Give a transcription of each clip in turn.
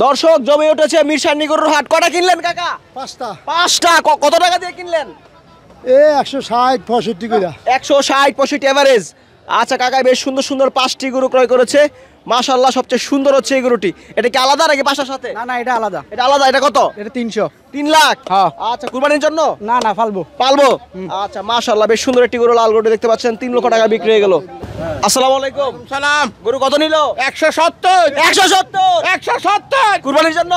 দর্শক জমে উঠেছে মিরসানি গরুর হাট। কটা কিনলেন কাকা? পাঁচটা। পাঁচটা। কত টাকা দিয়ে কিনলেন? 160-65 করে। 160-65 এভারেজ। আচ্ছা কাকা বেশ সুন্দর সুন্দর 5টি গরু ক্রয় করেছে মাশাআল্লাহ। সবচেয়ে সুন্দর হচ্ছে এই গরুটি। এটা কি আলাদা নাকি পাশার সাথে? না না, এটা আলাদা। এটা আলাদা। এটা কত? এটা 300। 3 লাখ। হ্যাঁ। আচ্ছা কুরবানির জন্য? না না, ফালবো। পালবো। আচ্ছা মাশাআল্লাহ বেশ সুন্দর একটি গরু, লাল গরু দেখতে পাচ্ছেন। 3 লক্ষ টাকা বিক্রি হয়ে গেল। আসসালামু আলাইকুম। সালাম। গরু কত নিল? 170 170 কুরবানির জন্য।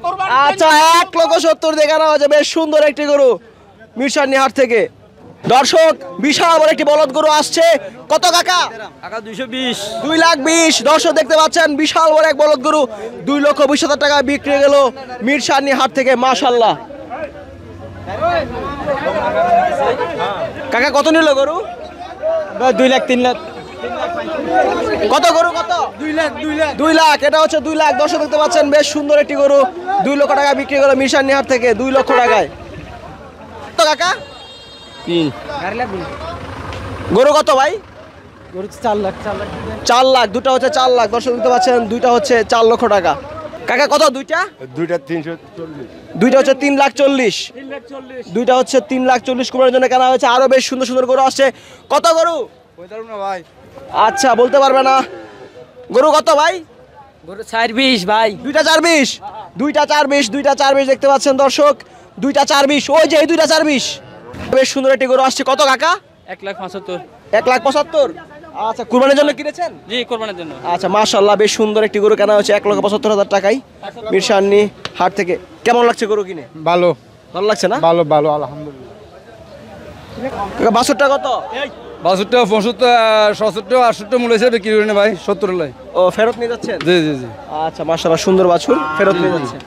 কুরবানি। আচ্ছা 1,70,000 দেখানো হয়েছে। বেশ সুন্দর একটি গরু মিরসানি হাট থেকে। দর্শক বিশাল বড় একটি বলদ গরু আসছে। কত কাকা? টাকা 220। 2,20,000। দর্শক দেখতে পাচ্ছেন বিশাল বড় এক বলদ গরু 2,20,000 টাকা বিক্রি হয়ে গেল মিরসানি হাট থেকে। মাশাআল্লাহ। কাকা কত নিল গরু? 2 লাখ 3 লাখ। কত গরু কত? 2 লাখ 2 লাখ। 2 লাখ। এটা হচ্ছে 2 লাখ। দর্শক দেখতে পাচ্ছেন বেশ সুন্দর একটি গরু 2 লক্ষ টাকা বিক্রি হলো মিরসানি হাট থেকে। 2 লক্ষ টাকায়। কত কাকা? 3 লাখ। গরু কত ভাই? গরু 4 লাখ 4 লাখ। 4 লাখ। দুটা হচ্ছে 4 লাখ। দর্শক দেখতে পাচ্ছেন দুইটা হচ্ছে 4 লক্ষ টাকা। কাকা কত দুইটা? দুইটা 340। দুইটা হচ্ছে 3,40,000। দুইটা হচ্ছে 3,40,000 কুরবানির জন্য কেনা হয়েছে। আরো বেশ সুন্দর সুন্দর গরু আসছে। কত গরু? কইতাম না ভাই। আচ্ছা বলতে পারবে না। গরু কত ভাই? গরু 420 ভাই। দুইটা 420। দুইটা 420। দুইটা 420 দেখতে পাচ্ছেন দর্শক। দুইটা 420। ওই যে এই দুইটা 420। বেশ সুন্দর একটি গরু আসছে। কত কাকা? 1,75,000। 1,75,000। আচ্ছা কুরবানির জন্য কিনেছেন? জি, কোরবানির জন্য। আচ্ছা মাশাআল্লাহ বেশ সুন্দর একটি গরু কেনা হয়েছে 1,75,000 টাকায় মিরসানি হাট থেকে। কেমন লাগছে গরু কিনে? ভালো ভালো লাগছে না? ভালো ভালো আলহামদুলিল্লাহ। কাকা 62 কত? 62 65 67 68 মূল্য হিসেবে বিক্রি করি না ভাই, 70 লাই। ও ফেরত নিয়ে যাচ্ছেন? জি জি জি আচ্ছা মাশাআল্লাহ সুন্দর বাছুর ফেরত নিয়ে যাচ্ছেন।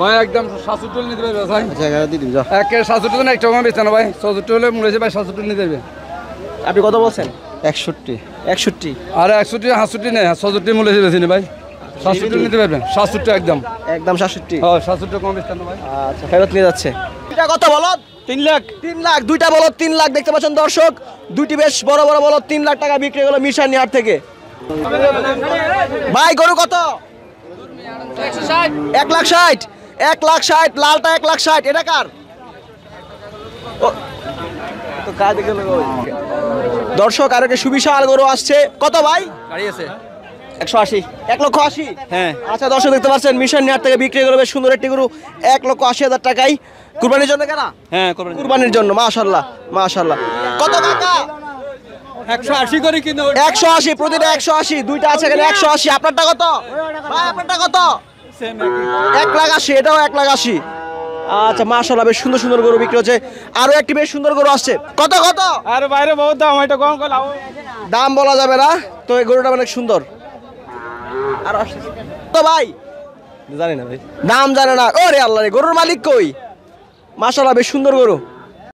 ভাই একদম 67 নিতে পারবে ভাই। আচ্ছা এগারো দিয়ে দিন যাও। একে 67 না একটা কম বেচতে না ভাই, 67 হলে মূল্য হিসেবে ভাই 67 নিতে পারবে। আপনি কত বলছেন? 61। 61। আরে 61 67 নেই, 67 মূল্য হিসেবে বেশি ভাই, 67 নিতে পারবেন। 67 একদম একদম 67। হ্যাঁ 67 কম বেচতে না ভাই। আচ্ছা ফেরত নিয়ে যাচ্ছে। এটা কত বলদ? 3 লাখ। 3 লাখ। দুইটা বলদ 3 লাখ দেখতে পাচ্ছেন দর্শক। দুইটি বেশ বড় বড় বলদ 3 লাখ টাকা বিক্রি হলো মিরসানি হাট থেকে। ভাই গরু কত? 1,60,000। 1,60,000। লালটা 1,60,000। এটা কার? ও, তো কাঁদে গেল ওই। দর্শক আর একটা সুবিশাল গরু আসছে। কত ভাই? গাড়ি আছে 180। 1,80,000। হ্যাঁ। আচ্ছা দর্শক দেখতে পাচ্ছেন মিরসানি হাট থেকে বিক্রি করে বেশ সুন্দর একটি গরু 1,80,000 টাকায় কুরবানির জন্য কেনা। হ্যাঁ, কোরবানি। কুরবানির জন্য মাশাআল্লাহ মাশাআল্লাহ। কত টাকা? 180 করে কিনো। 180। প্রতিটা 180। দুইটা আছে এখানে 180। আপনারটা কত ভাই? আপনারটা কত? সেম 1,80,000। এটাও 1,80,000। আচ্ছা মাশাআল্লাহ বেশ সুন্দর সুন্দর গরু বিক্রি হচ্ছে। আরো একটি বেশ সুন্দর গরু আসছে। কত কত? আরে বাইরে বহুত দাম, এটা কম করে লাভ। দাম বলা যাবে না, তো এই গরুটা অনেক সুন্দর। আর আসছে তো ভাই জানি না ভাই, দাম জানে না। ওরে আল্লাহ রে, গরুর মালিক কই? মাশাআল্লাহ বেশ সুন্দর গরু।